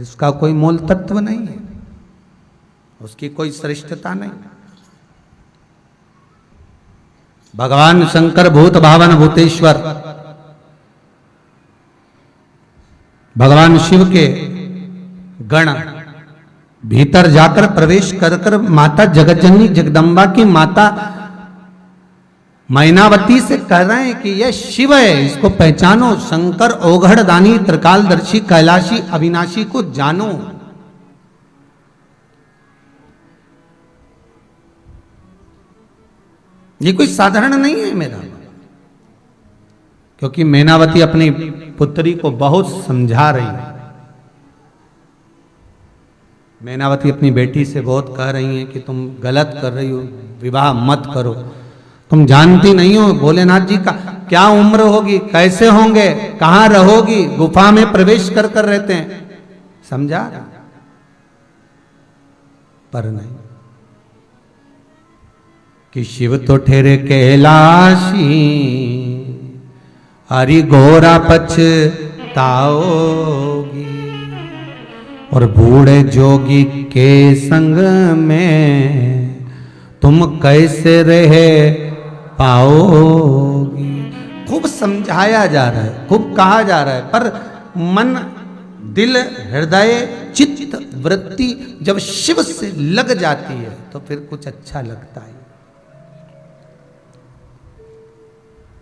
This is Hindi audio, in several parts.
इसका कोई मूल तत्व नहीं है, उसकी कोई श्रेष्ठता नहीं। भगवान शंकर भूत भावन भूतेश्वर, भगवान शिव के गण भीतर जाकर प्रवेश कर कर माता जगतजननी जगदम्बा की माता मैनावती से कह रहे हैं कि यह शिव है, इसको पहचानो। शंकर ओघड़ दानी त्रिकालदर्शी कैलाशी अविनाशी को जानो। ये कोई साधारण नहीं है मेरा, क्योंकि मैनावती अपनी पुत्री को बहुत समझा रही है। मैनावती अपनी बेटी से बहुत कह रही है कि तुम गलत कर रही हो, विवाह मत करो, तुम जानती नहीं हो भोलेनाथ जी का क्या उम्र होगी, कैसे होंगे, कहां रहोगी, गुफा में प्रवेश कर कर रहते हैं। समझा? पर नहीं, कि शिव तो ठहरे कैलाशी, हरि घोरा पछताओगी, और बूढ़े जोगी के संग में तुम कैसे रहे पाओगी। खूब समझाया जा रहा है, खूब कहा जा रहा है, पर मन, दिल, हृदय, चित्त, वृत्ति जब शिव से लग जाती है तो फिर कुछ अच्छा लगता है।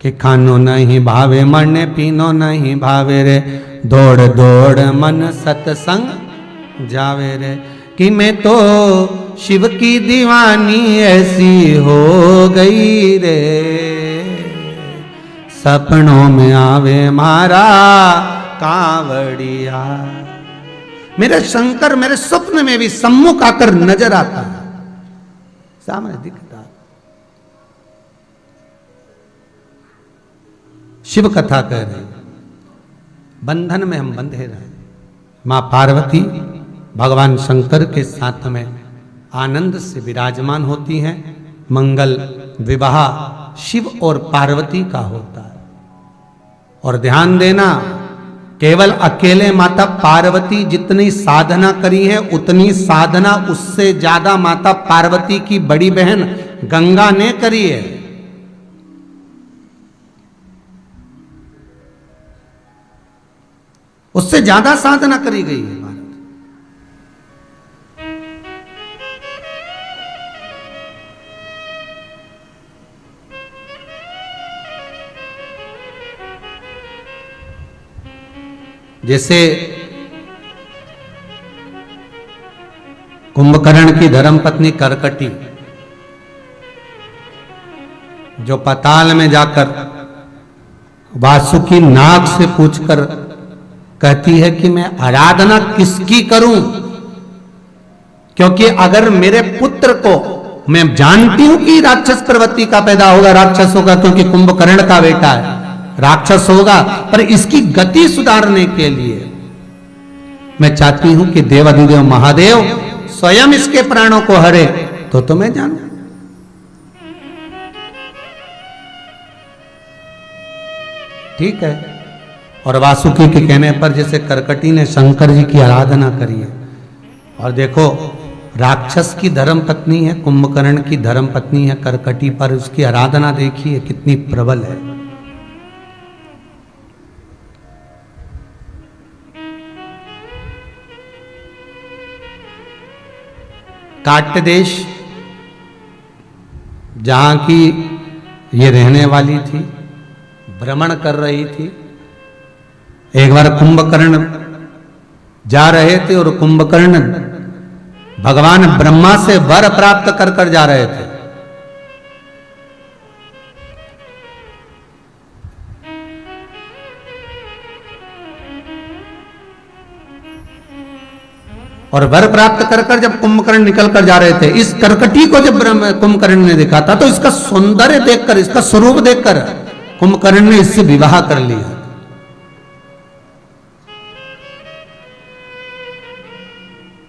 कि खानो नहीं भावे, मरने पीनो नहीं भावे रे, दौड़ दौड़ मन सत्संग जावे रे। कि मैं तो शिव की दीवानी ऐसी हो गई रे, सपनों में आवे मारा कांवड़िया। मेरे शंकर मेरे स्वप्न में भी सम्मुख आकर नजर आता है, सामने दिखता है। शिव कथा कह रहे, बंधन में हम बंधे रहे। मां पार्वती भगवान शंकर के साथ में आनंद से विराजमान होती हैं। मंगल विवाह शिव और पार्वती का होता है। और ध्यान देना, केवल अकेले माता पार्वती जितनी साधना करी है, उतनी साधना उससे ज्यादा माता पार्वती की बड़ी बहन गंगा ने करी है। उससे ज्यादा साधना करी गई है भारत। जैसे कुंभकर्ण की धर्मपत्नी करकटी, जो पाताल में जाकर वासुकी नाग से पूछकर कहती है कि मैं आराधना किसकी करूं, क्योंकि अगर मेरे पुत्र को, मैं जानती हूं कि राक्षस प्रवृत्ति का पैदा होगा, राक्षस होगा, क्योंकि कुंभकर्ण का बेटा है, राक्षस होगा, पर इसकी गति सुधारने के लिए मैं चाहती हूं कि देवाधिदेव महादेव स्वयं इसके प्राणों को हरे, तो तुम्हें जानू। ठीक है। और वासुकी के कहने पर जैसे करकटी ने शंकर जी की आराधना करी है। और देखो, राक्षस की धर्म पत्नी है, कुंभकर्ण की धर्म पत्नी है करकटी, पर उसकी आराधना देखिए कितनी प्रबल है। काट्य देश जहां की ये रहने वाली थी, भ्रमण कर रही थी। एक बार कुंभकर्ण जा रहे थे और कुंभकर्ण भगवान ब्रह्मा से वर प्राप्त कर कर जा रहे थे। और वर प्राप्त कर कर जब कुंभकर्ण निकल कर जा रहे थे, इस करकटी को जब कुंभकर्ण ने देखा था तो इसका सौंदर्य देखकर, इसका स्वरूप देखकर कुंभकर्ण ने इससे विवाह कर लिया।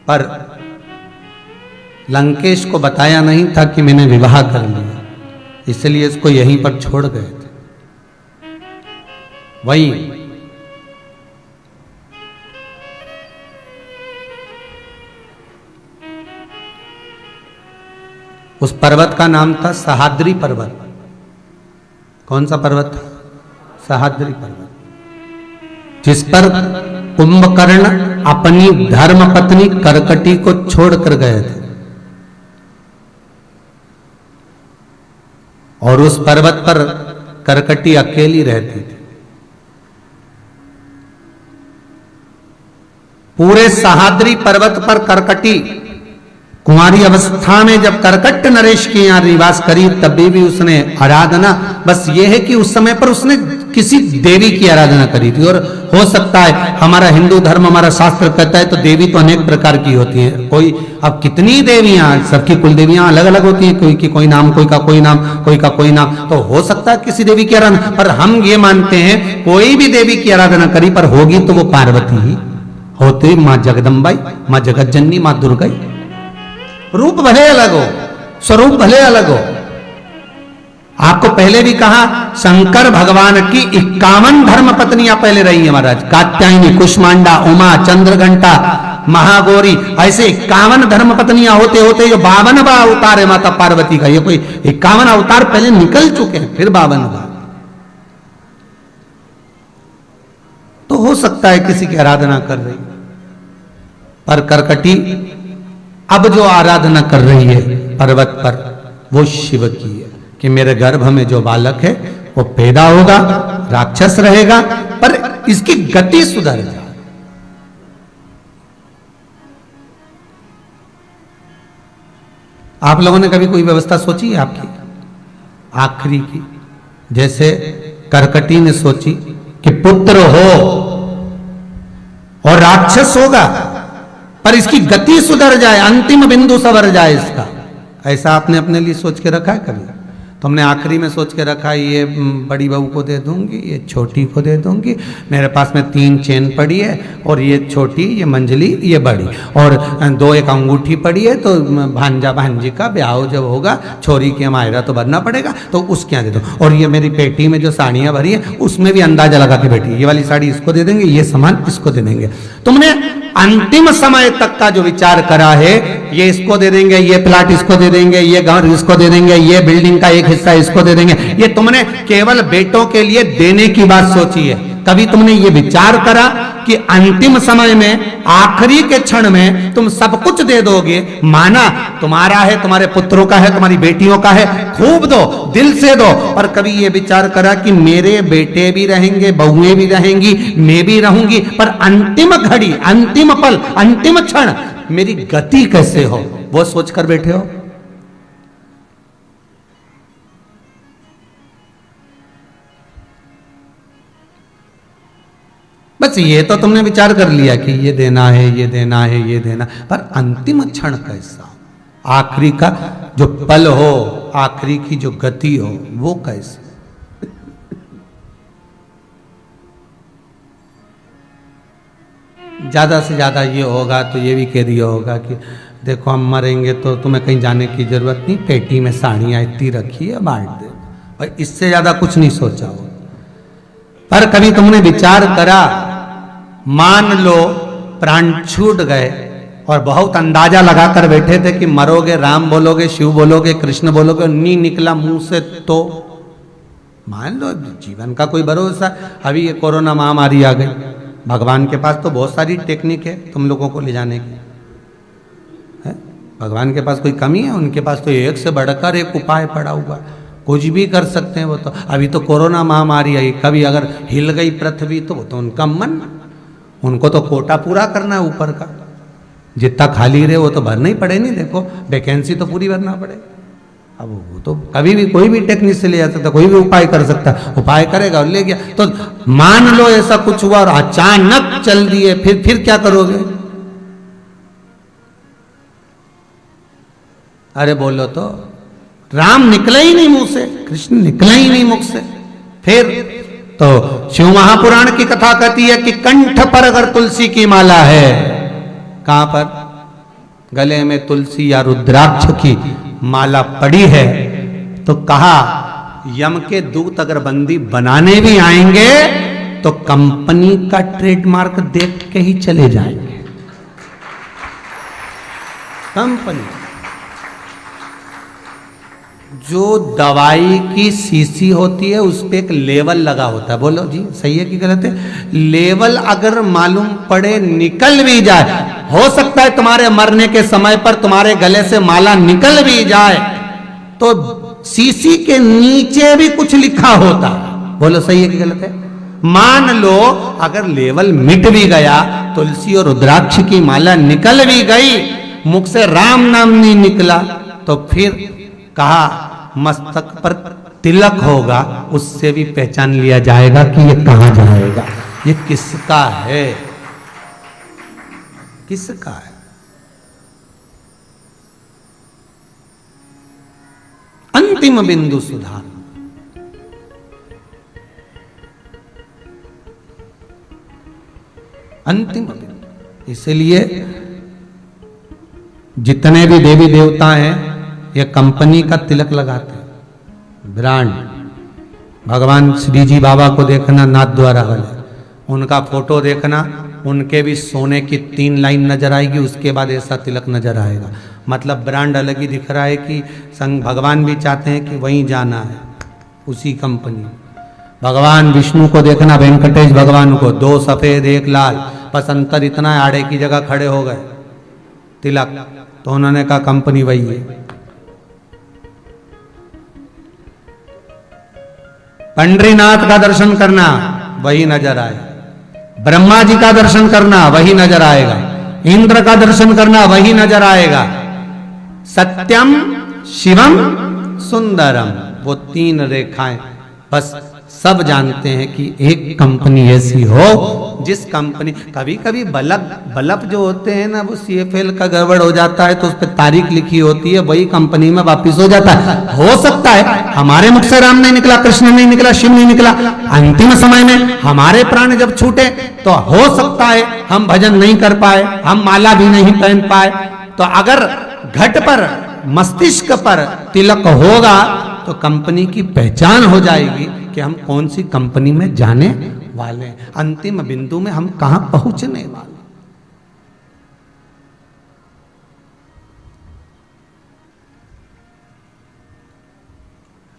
पर लंकेश को बताया नहीं था कि मैंने विवाह कर लिया, इसलिए इसको यहीं पर छोड़ गए थे। वही उस पर्वत का नाम था सहाद्री पर्वत। कौन सा पर्वत था? सहाद्री पर्वत, जिस पर कुंभकर्ण अपनी धर्म पत्नी करकटी को छोड़कर गए थे। और उस पर्वत पर करकटी अकेली रहती थी। पूरे सहाद्री पर्वत पर करकटी कुंवारी अवस्था में जब करकट नरेश के यहां निवास करी, तभी भी उसने आराधना, बस ये है कि उस समय पर उसने किसी देवी की आराधना करी थी। और हो सकता है, हमारा हिंदू धर्म, हमारा शास्त्र कहता है तो देवी तो अनेक प्रकार की होती है। कोई, अब कितनी देवियां, सबकी कुल देवियां अलग अलग होती हैं, कोई की कोई नाम, कोई का कोई नाम, कोई का कोई नाम। तो हो सकता है किसी देवी की आराधना, पर हम ये मानते हैं कोई भी देवी की आराधना करी, पर होगी तो वो पार्वती ही होती, मां जगदम्बाई, मां जगत जननी, मां दुर्गा। रूप भले अलग हो, स्वरूप भले अलग हो। आपको पहले भी कहा, शंकर भगवान की 51 धर्म पत्नियां पहले रही है महाराज। कात्यायनी, कुष्मांडा, उमा, चंद्रघंटा, महागौरी, ऐसे 51 धर्म पत्नियां होते होते जो 52वां अवतार है माता पार्वती का। ये कोई 51 अवतार पहले निकल चुके हैं, फिर 52वां। तो हो सकता है किसी की आराधना कर रही, पर करकटी अब जो आराधना कर रही है पर्वत पर, वो शिव की है कि मेरे गर्भ में जो बालक है वो पैदा होगा, राक्षस रहेगा, पर इसकी गति सुधर जाए। आप लोगों ने कभी कोई व्यवस्था सोची है आपकी आखिरी की? जैसे करकटी ने सोची कि पुत्र हो और राक्षस होगा, पर इसकी गति सुधर जाए, अंतिम बिंदु सवर जाए इसका। ऐसा आपने अपने लिए सोच के रखा है कभी? तो हमने आखिरी में सोच के रखा, ये बड़ी बहू को दे दूंगी, ये छोटी को दे दूंगी, मेरे पास में 3 चेन पड़ी है, और ये छोटी, ये मंजली, ये बड़ी, और 2 एक अंगूठी पड़ी है, तो भांजा भांजी का ब्याह जब होगा, छोरी के मायरा तो भरना पड़ेगा, तो उसके यहाँ दे दो। और ये मेरी पेटी में जो साड़ियाँ भरी है, उसमें भी अंदाजा लगा के बैठी, ये वाली साड़ी इसको दे देंगे, ये सामान इसको दे देंगे। तुमने अंतिम समय तक का जो विचार करा है, ये इसको दे देंगे, ये प्लाट इसको दे देंगे, ये घर इसको दे देंगे, ये बिल्डिंग का एक हिस्सा इसको दे देंगे, ये तुमने केवल बेटों के लिए देने की बात सोची है। कभी तुमने ये विचार करा कि अंतिम समय में, आखिरी के क्षण में तुम सब कुछ दे दोगे? माना तुम्हारा है, तुम्हारे पुत्रों का है, तुम्हारी बेटियों का है, खूब दो, दिल से दो, पर कभी ये विचार करा कि मेरे बेटे भी रहेंगे, बहुएं भी रहेंगी, मैं भी रहूंगी, पर अंतिम घड़ी, अंतिम पल, अंतिम क्षण मेरी गति कैसे हो, वो सोचकर बैठे हो? बस ये तो तुमने विचार कर लिया कि ये देना है, ये देना है, ये देना, पर अंतिम क्षण कैसा, आखिरी का जो पल हो, आखिरी की जो गति हो, वो कैसे? ज्यादा से ज्यादा ये होगा तो ये भी कह दिया होगा कि देखो हम मरेंगे तो तुम्हें कहीं जाने की जरूरत नहीं, पेटी में साड़ियां इतनी रखी है, बांट दे, और इससे ज्यादा कुछ नहीं सोचा हो। पर कभी तुमने विचार करा, मान लो प्राण छूट गए और बहुत अंदाजा लगाकर बैठे थे कि मरोगे, राम बोलोगे, शिव बोलोगे, कृष्ण बोलोगे, नहीं निकला मुंह से, तो मान लो जीवन का कोई भरोसा। अभी ये कोरोना महामारी आ गई, भगवान के पास तो बहुत सारी टेक्निक है तुम लोगों को ले जाने की, है? भगवान के पास कोई कमी है? उनके पास तो एक से बढ़कर एक उपाय पड़ा हुआ, कुछ भी कर सकते हैं वो तो। अभी तो कोरोना महामारी आई, कभी अगर हिल गई पृथ्वी तो वो तो उनका मन, उनको तो कोटा पूरा करना है ऊपर का, जितना खाली रहे वो तो भरना ही पड़े। नहीं देखो वैकेंसी तो पूरी भरना पड़े। अब वो तो कभी भी कोई भी टेक्निक से ले जा सकता, कोई भी उपाय कर सकता, उपाय करेगा और ले गया। तो मान लो ऐसा कुछ हुआ और अचानक चल दिए, फिर क्या करोगे? अरे बोलो तो, राम निकला ही नहीं मुंह से, कृष्ण निकला ही नहीं मुख से। फिर तो शिव महापुराण की कथा कहती है कि कंठ पर अगर तुलसी की माला है, कहां पर? गले में तुलसी या रुद्राक्ष की माला पड़ी है, तो कहा यम के दूत अगर बंदी बनाने भी आएंगे तो कंपनी का ट्रेडमार्क देख के ही चले जाएंगे। कंपनी जो दवाई की शीशी होती है उस पे एक लेवल लगा होता है, बोलो जी सही है कि गलत है? लेवल अगर मालूम पड़े निकल भी जाए, हो सकता है तुम्हारे मरने के समय पर तुम्हारे गले से माला निकल भी जाए, तो शीशी के नीचे भी कुछ लिखा होता, बोलो सही है कि गलत है? मान लो अगर लेवल मिट भी गया, तुलसी और रुद्राक्ष की माला निकल भी गई, मुख से राम नाम नहीं निकला, तो फिर कहा मस्तक पर तिलक होगा, उससे भी पहचान लिया जाएगा कि ये कहां जाएगा, ये किसका है, किसका है। अंतिम बिंदु सुधार, अंतिम बिंदु। इसलिए जितने भी देवी देवता हैं ये कंपनी का तिलक लगाते हैं, ब्रांड। भगवान श्री जी बाबा को देखना नाथ द्वारा वाले, उनका फोटो देखना, उनके भी सोने की 3 लाइन नजर आएगी, उसके बाद ऐसा तिलक नजर आएगा। मतलब ब्रांड अलग ही दिख रहा है कि संग भगवान भी चाहते हैं कि वहीं जाना है, उसी कंपनी। भगवान विष्णु को देखना, वेंकटेश भगवान को, 2 सफेद 1 लाल, बस अंतर इतना आड़े की जगह खड़े हो गए तिलक, तो उन्होंने कहा कंपनी वही है। पंडरीनाथ का दर्शन करना वही नजर आए, ब्रह्मा जी का दर्शन करना वही नजर आएगा, इंद्र का दर्शन करना वही नजर आएगा। सत्यम शिवम सुंदरम, वो 3 रेखाएं बस सब जानते हैं कि एक कंपनी ऐसी हो जिस कंपनी, कभी कभी बल्ब जो होते हैं ना वो CFL का गड़बड़ हो जाता है तो उस पर तारीख लिखी होती है, वही कंपनी में वापिस हो जाता है। हो सकता है हमारे मुख से राम नहीं निकला, कृष्ण नहीं निकला, शिव नहीं निकला, अंतिम समय में हमारे प्राण जब छूटे तो हो सकता है हम भजन नहीं कर पाए, हम माला भी नहीं पहन पाए। तो अगर घट पर मस्तिष्क पर तिलक होगा तो कंपनी की पहचान हो जाएगी कि हम कौन सी कंपनी में जाने वाले हैं, अंतिम बिंदु में हम कहां पहुंचने वाले।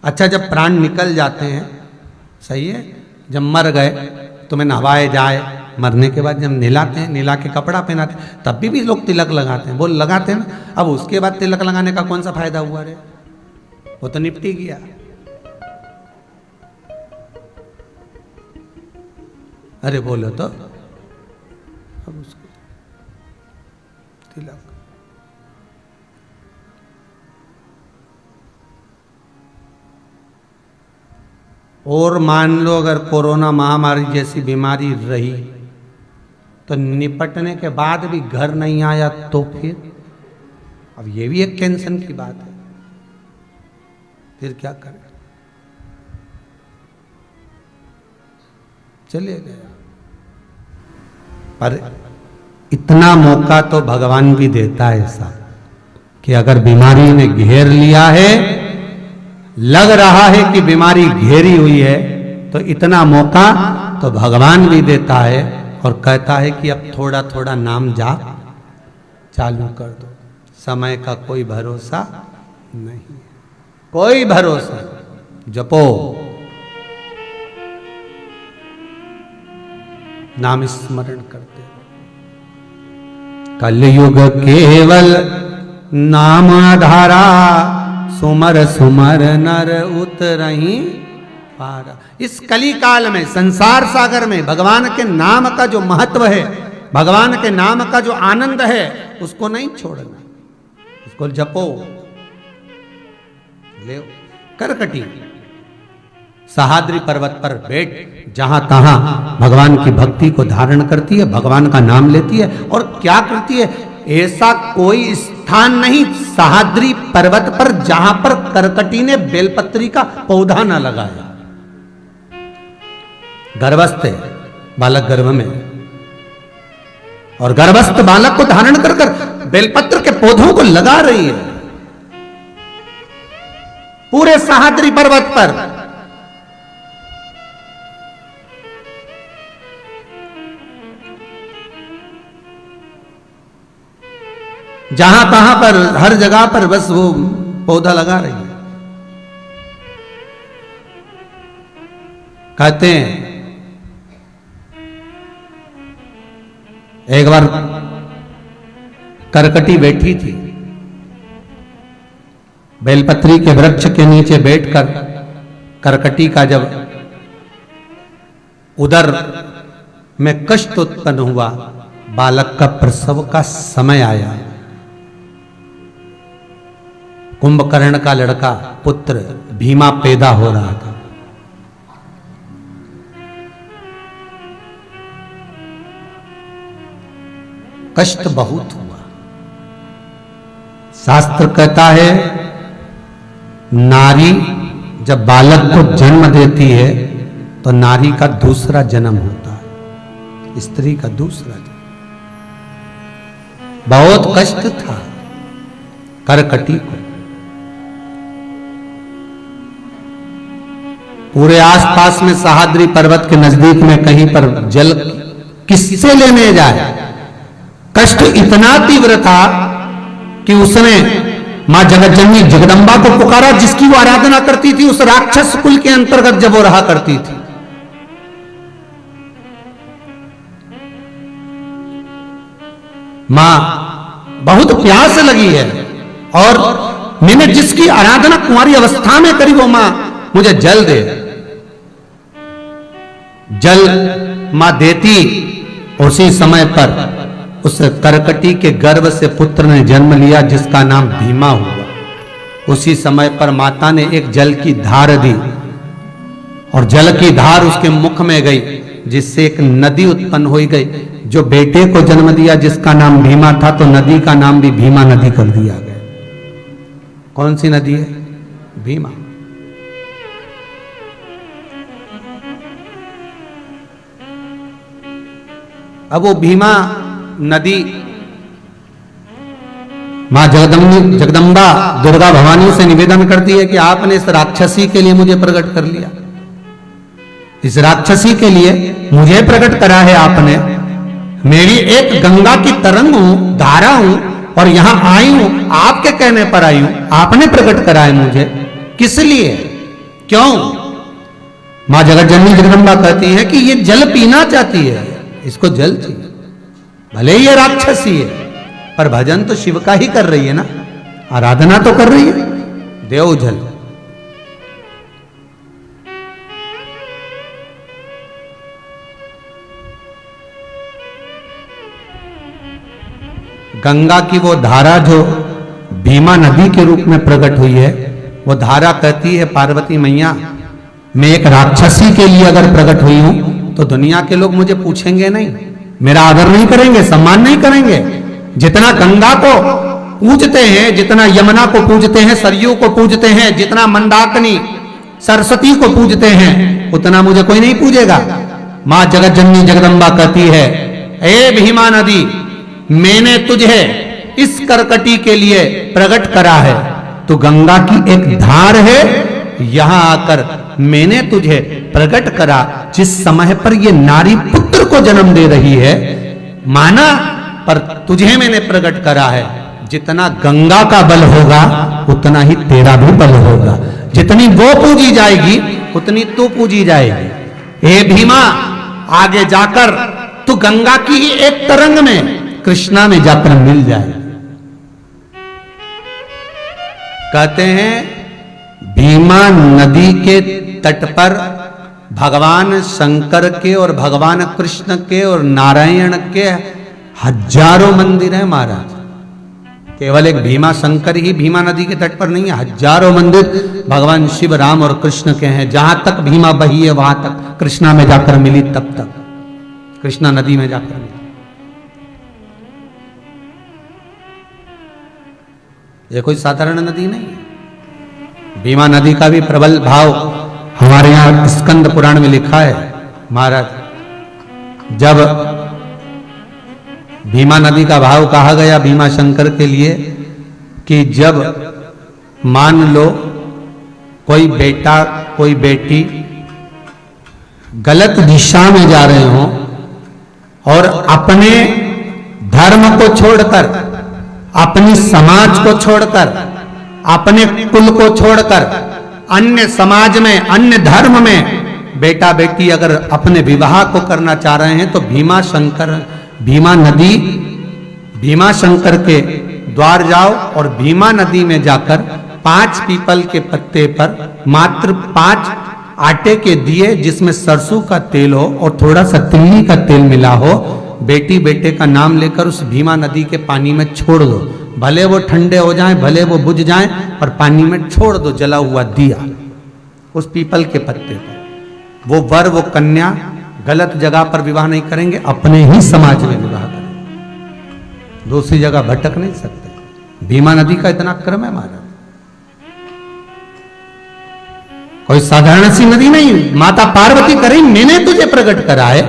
अच्छा, जब प्राण निकल जाते हैं, सही है, जब मर गए तुम्हें नहवाए जाए, मरने के बाद जब नहलाते हैं, नहला के कपड़ा पहनाते हैं, तब भी लोग तिलक लगाते हैं, वो लगाते हैं ना। अब उसके बाद तिलक लगाने का कौन सा फायदा हुआ रे, वो तो निपटी गया। अरे बोलो तो, अब उसको तिलक, और मान लो अगर कोरोना महामारी जैसी बीमारी रही तो निपटने के बाद भी घर नहीं आया तो फिर, अब ये भी एक टेंशन की बात है, फिर क्या करें, चले गया। पर इतना मौका तो भगवान भी देता है ऐसा कि अगर बीमारी ने घेर लिया है, लग रहा है कि बीमारी घेरी हुई है, तो इतना मौका तो भगवान भी देता है और कहता है कि अब थोड़ा थोड़ा नाम जाप चालू कर दो। समय का कोई भरोसा नहीं, कोई भरोसा, जपो, नाम स्मरण करते। कलयुग केवल नाम आधारा, सुमर सुमर नर उतरहि पारा। इस कली काल में, संसार सागर में भगवान के नाम का जो महत्व है, भगवान के नाम का जो आनंद है, उसको नहीं छोड़ना, उसको जपो। ले करकटी सहाद्री पर्वत पर बैठ, जहां तहां भगवान की भक्ति को धारण करती है, भगवान का नाम लेती है, और क्या करती है, ऐसा कोई स्थान नहीं सहाद्री पर्वत पर जहां पर करकटी ने बेलपत्री का पौधा ना लगाया। गर्भस्थ है बालक, गर्भ में, और गर्भस्थ बालक को धारण कर कर बेलपत्र के पौधों को लगा रही है पूरे सहाद्री पर्वत पर। जहां तहां पर, हर जगह पर बस वो पौधा लगा रही है। कहते हैं एक बार करकटी बैठी थी, बेलपत्री के वृक्ष के नीचे बैठकर करकटी का जब उदर में कष्ट उत्पन्न हुआ, बालक का प्रसव का समय आया। कुंभकर्ण का लड़का पुत्र भीमा पैदा हो रहा था। कष्ट बहुत हुआ। शास्त्र कहता है नारी जब बालक को जन्म देती है तो नारी का दूसरा जन्म होता है, स्त्री का दूसरा जन्म। बहुत कष्ट था करकटी को। पूरे आसपास में सहाद्री पर्वत के नजदीक में कहीं पर जल किससे लेने जाए। कष्ट इतना तीव्र था कि उसने मां जगतजननी जगदम्बा को पुकारा, जिसकी वो आराधना करती थी, उस राक्षस कुल के अंतर्गत जब वो रहा करती थी। मां बहुत प्यास लगी है और मैंने जिसकी आराधना कुंवारी अवस्था में करी वो मां मुझे जल दे। जल मां देती, उसी समय पर उस करकटी के गर्भ से पुत्र ने जन्म लिया जिसका नाम भीमा हुआ। उसी समय पर माता ने एक जल की धार दी और जल की धार उसके मुख में गई, जिससे एक नदी उत्पन्न हो गई। जो बेटे को जन्म दिया जिसका नाम भीमा था, तो नदी का नाम भी भीमा नदी कर दिया गया। कौन सी नदी है? भीमा। अब वो भीमा नदी मां जगदम्बा दुर्गा भवानी से निवेदन करती है कि आपने इस राक्षसी के लिए मुझे प्रकट कर लिया, इस राक्षसी के लिए मुझे प्रकट करा है आपने। मेरी एक गंगा की तरंग हूं, धारा हूं, और यहां आई हूं, आपके कहने पर आई हूं, आपने प्रकट करा है मुझे। किस लिए, क्यों? मां जगतजननी जगदम्बा कहती है कि ये जल पीना चाहती है, इसको जल चाहिए। भले ही ये राक्षसी है पर भजन तो शिव का ही कर रही है ना, आराधना तो कर रही है। देव जल। गंगा की वो धारा जो भीमा नदी के रूप में प्रकट हुई है, वो धारा कहती है पार्वती मैया, मैं एक राक्षसी के लिए अगर प्रकट हुई हूं तो दुनिया के लोग मुझे पूछेंगे नहीं, मेरा आदर नहीं करेंगे, सम्मान नहीं करेंगे। जितना गंगा को पूजते हैं, जितना यमुना को पूजते हैं, सरयू को पूजते हैं, जितना मंदाकिनी सरस्वती को पूजते हैं, उतना मुझे कोई नहीं पूजेगा। मां जगतजननी जगदम्बा कहती है, ए भीमा नदी, मैंने तुझे इस करकटी के लिए प्रकट करा है। तो गंगा की एक धार है, यहां आकर मैंने तुझे प्रकट करा। जिस समय पर ये नारी पुत्र को जन्म दे रही है, माना, पर तुझे मैंने प्रकट करा है। जितना गंगा का बल होगा उतना ही तेरा भी बल होगा। जितनी वो पूजी जाएगी उतनी तू पूजी जाएगी। हे भीमा, आगे जाकर तू गंगा की ही एक तरंग में कृष्णा में जाकर मिल जाए। कहते हैं भीमा नदी के तट पर भगवान शंकर के और भगवान कृष्ण के और नारायण के हजारों मंदिर हैं महाराज। केवल एक भीमा शंकर ही भीमा नदी के तट पर नहीं है, हजारों मंदिर भगवान शिव, राम और कृष्ण के हैं। जहां तक भीमा बही है वहां तक कृष्णा में जाकर मिली, तब तक कृष्णा नदी में जाकर मिली। ये कोई साधारण नदी नहीं है। भीमा नदी का भी प्रबल भाव हमारे यहां स्कंद पुराण में लिखा है महाराज। जब भीमा नदी का भाव कहा गया भीमा शंकर के लिए कि जब मान लो कोई बेटा कोई बेटी गलत दिशा में जा रहे हो और अपने धर्म को छोड़कर, अपनी समाज को छोड़कर, अपने कुल को छोड़कर अन्य समाज में, अन्य धर्म में बेटा बेटी अगर अपने विवाह को करना चाह रहे हैं तो भीमा शंकर के द्वार जाओ और भीमा नदी में जाकर 5 पीपल के पत्ते पर मात्र 5 आटे के दिए जिसमें सरसों का तेल हो और थोड़ा सा तिल्ली का तेल मिला हो, बेटी बेटे का नाम लेकर उस भीमा नदी के पानी में छोड़ दो। भले वो ठंडे हो जाएं, भले वो बुझ जाएं, पर पानी में छोड़ दो जला हुआ दिया उस पीपल के पत्ते पर। वो वर वो कन्या गलत जगह पर विवाह नहीं करेंगे, अपने ही समाज में विवाह करेंगे, दूसरी जगह भटक नहीं सकते। भीमा नदी का इतना क्रम है महाराज, कोई साधारण सी नदी नहीं। माता पार्वती करें मैंने तुझे प्रकट करा है,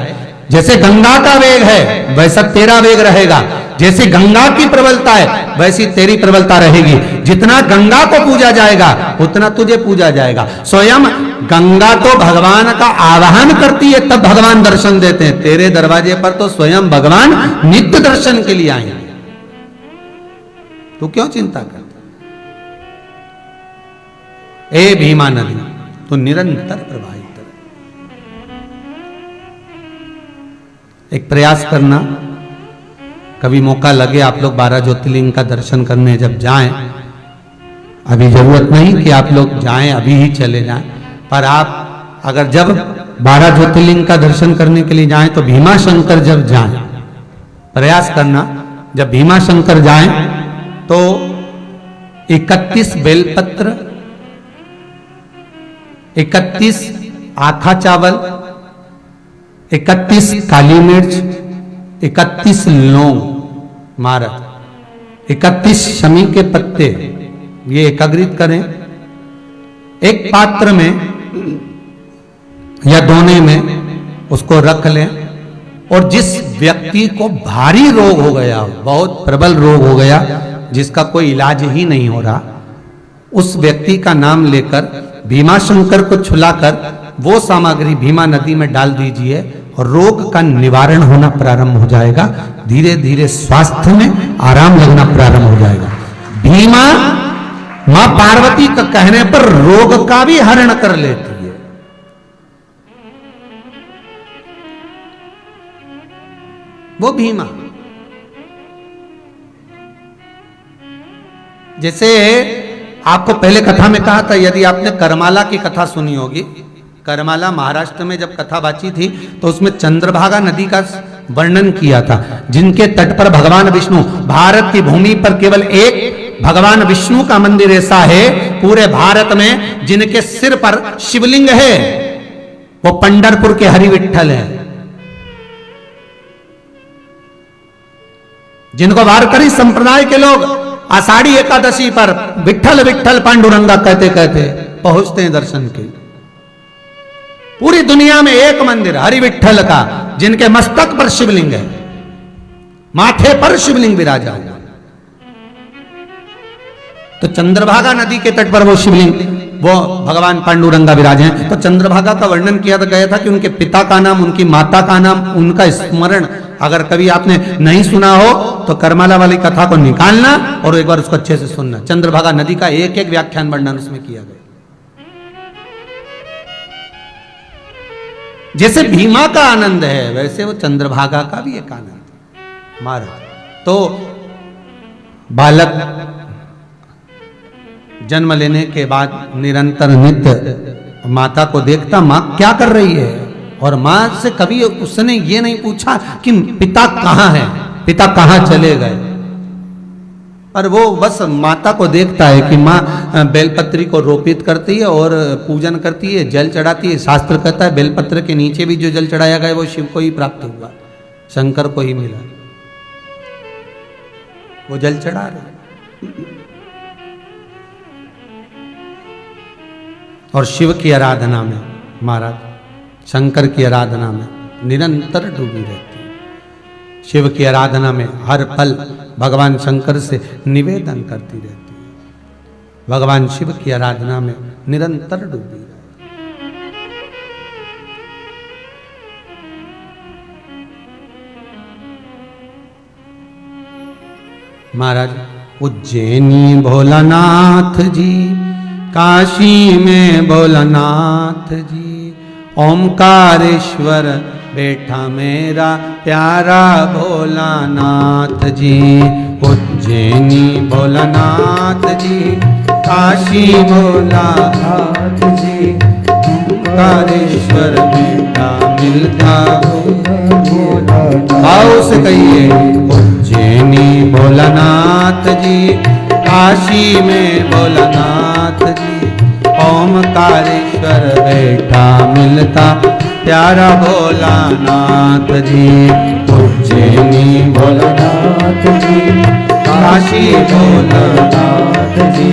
जैसे गंगा का वेग है वैसा तेरा वेग रहेगा, जैसे गंगा की प्रबलता है वैसी तेरी प्रबलता रहेगी। जितना गंगा को पूजा जाएगा उतना तुझे पूजा जाएगा। स्वयं गंगा तो भगवान का आवाहन करती है तब भगवान दर्शन देते हैं। तेरे दरवाजे पर तो स्वयं भगवान नित्य दर्शन के लिए आएंगे, तू क्यों चिंता करता? ए भीमा नदी तो निरंतर प्रवाहित है। एक प्रयास करना, कभी मौका लगे आप लोग 12 ज्योतिर्लिंग का दर्शन करने जब जाएं, अभी जरूरत नहीं कि आप लोग जाएं, अभी ही चले जाएं, पर आप अगर जब 12 ज्योतिर्लिंग का दर्शन करने के लिए जाएं तो भीमा शंकर जब जाएं, प्रयास करना जब भीमा शंकर जाएं तो 31 बेलपत्र, 31 आखा चावल, 31 काली मिर्च, 31 लौंग मारक, 31 शमी के पत्ते ये एकाग्रित करें। एक पात्र में या दोने में उसको रख लें और जिस व्यक्ति को भारी रोग हो गया, बहुत प्रबल रोग हो गया, जिसका कोई इलाज ही नहीं हो रहा, उस व्यक्ति का नाम लेकर भीमा शंकर को छुलाकर वो सामग्री भीमा नदी में डाल दीजिए और रोग का निवारण होना प्रारंभ हो जाएगा। धीरे धीरे स्वास्थ्य में आराम लगना प्रारंभ हो जाएगा। भीमा मां पार्वती का कहने पर रोग का भी हरण कर लेती है। वो भीमा जैसे आपको पहले कथा में कहा था, यदि आपने करमाला की कथा सुनी होगी, करमाला महाराष्ट्र में जब कथा बाची थी तो उसमें चंद्रभागा नदी का वर्णन किया था, जिनके तट पर भगवान विष्णु, भारत की भूमि पर केवल एक भगवान विष्णु का मंदिर ऐसा है पूरे भारत में जिनके सिर पर शिवलिंग है, वो पंढरपुर के हरि विठ्ठल है, जिनको वारकरी संप्रदाय के लोग आषाढ़ी एकादशी पर विठ्ठल विठ्ठल पांडुरंगा कहते कहते पहुंचते हैं दर्शन के। पूरी दुनिया में एक मंदिर हरि विठ्ठल का, जिनके मस्तक पर शिवलिंग है, माथे पर शिवलिंग विराजा है। तो चंद्रभागा नदी के तट पर वो शिवलिंग, वो भगवान पांडुरंगा विराजे हैं। तो चंद्रभागा का वर्णन किया गया था कि उनके पिता का नाम, उनकी माता का नाम, उनका स्मरण अगर कभी आपने नहीं सुना हो तो करमाला वाली कथा को निकालना और एक बार उसको अच्छे से सुनना। चंद्रभागा नदी का एक एक व्याख्यान वर्णन उसमें किया गया। जैसे भीमा का आनंद है वैसे वो चंद्रभागा का भी एक आनंद मारा। तो बालक जन्म लेने के बाद निरंतर नित्य माता को देखता, माँ क्या कर रही है, और माँ से कभी उसने ये नहीं पूछा कि पिता कहाँ है, पिता कहाँ चले गए, पर वो बस माता को देखता है कि माँ बेलपत्री को रोपित करती है और पूजन करती है, जल चढ़ाती है। शास्त्र कहता है बेलपत्र के नीचे भी जो जल चढ़ाया गया वो शिव को ही प्राप्त हुआ, शंकर को ही मिला, वो जल चढ़ा रहे। और शिव की आराधना में महाराज, शंकर की आराधना में निरंतर डूबी रहती है। शिव की आराधना में हर पल भगवान शंकर से निवेदन करती रहती है। भगवान शिव की आराधना में निरंतर डूबी रहती है। महाराज उज्जैनी भोलानाथ जी, काशी में भोलानाथ जी, ओमकारेश्वर बैठा मेरा प्यारा भोलानाथ जी। उज्जैनी भोलानाथ जी, काशी भोलानाथ जी, ओमकारेश्वर बैठा मिलता भाव से कहिए। उज्जैनी भोलानाथ जी, काशी में भोलानाथ जी, ओमकारेश्वर बैठा मिलता प्यारा भोलानाथ जी। उज्जैनी भोलानाथ जी, काशी भोलानाथ जी,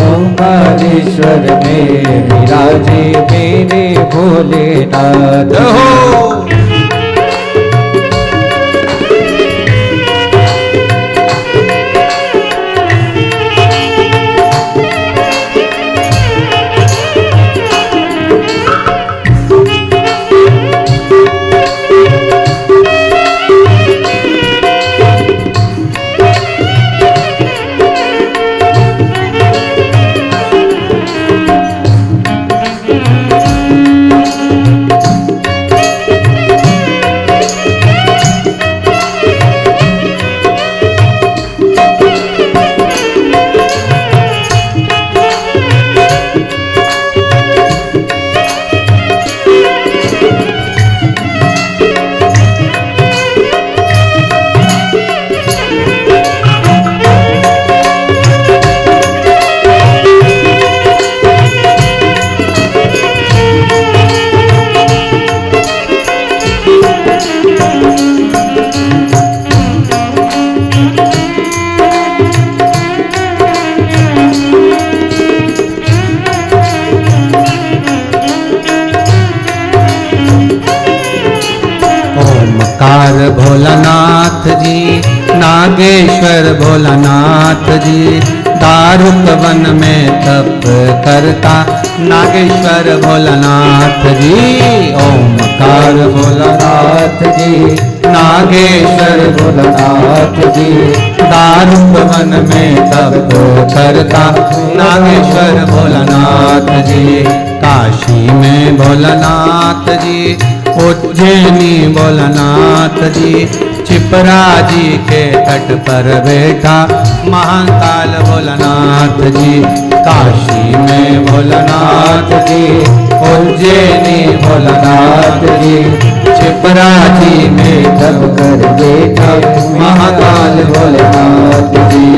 ओमकारेश्वर में विराजे मेरे भोलेनाथ हो। भोलानाथ जी, नागेश्वर भोलानाथ जी, दारुक वन में तप करता नागेश्वर भोलानाथ जी। ओमकार भोलानाथ जी, नागेश्वर भोलानाथ जी, दारुक वन में तप करता नागेश्वर भोलानाथ जी। काशी में भोलानाथ जी, उज्जैनी भोलानाथ जी, छिपरा जी के तट पर बैठा महाकाल भोलानाथ जी। काशी में भोलानाथ जी, उज्जैनी भोलानाथ जी, छिपरा जी में तप कर बैठा महाकाल भोलानाथ जी।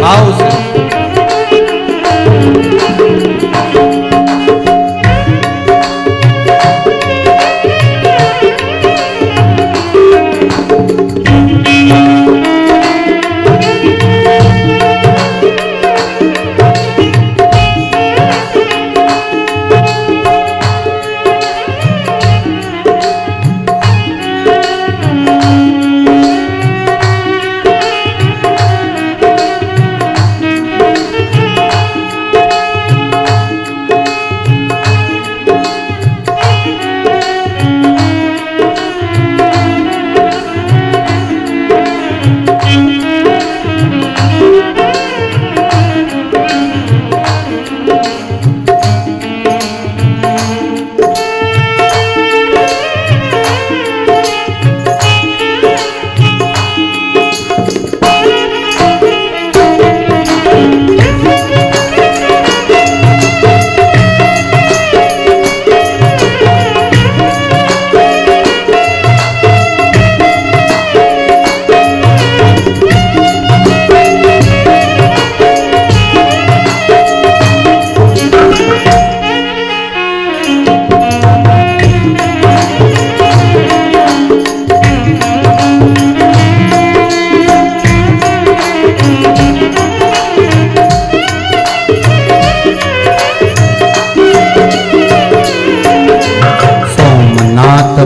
आओ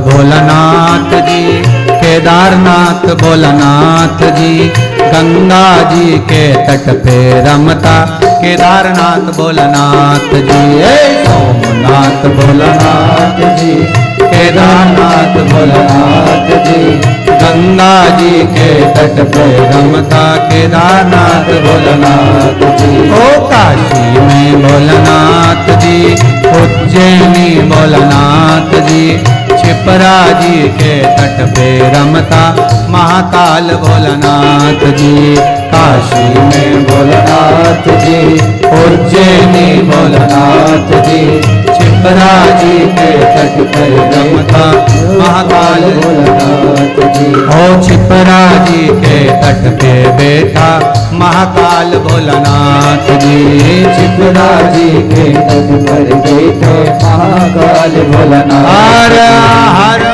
भोलानाथ जी, केदारनाथ भोलानाथ जी, गंगा जी के तट पे रमता केदारनाथ भोलानाथ जी। सोमनाथ भोलानाथ जी, केदारनाथ भोलानाथ जी, गंगा जी के तट पे रमता केदारनाथ भोलानाथ जी। ओ काशी में भोलानाथ जी, उज्जैनी भोलानाथ जी, छिपरा जी के तट पे रमता महाकाल भोलानाथ जी। काशी में भोलानाथ जी, उज्जैनी भोलानाथ जी, छिपरा जी के तट पर रमता महाकाल भोलानाथ जी। ओ छिपरा जी के तट पे बैठा महाकाल भोलानाथ जी। छिपरा जी के तट पर बैठे महाकाल भोलानाथ। हर हर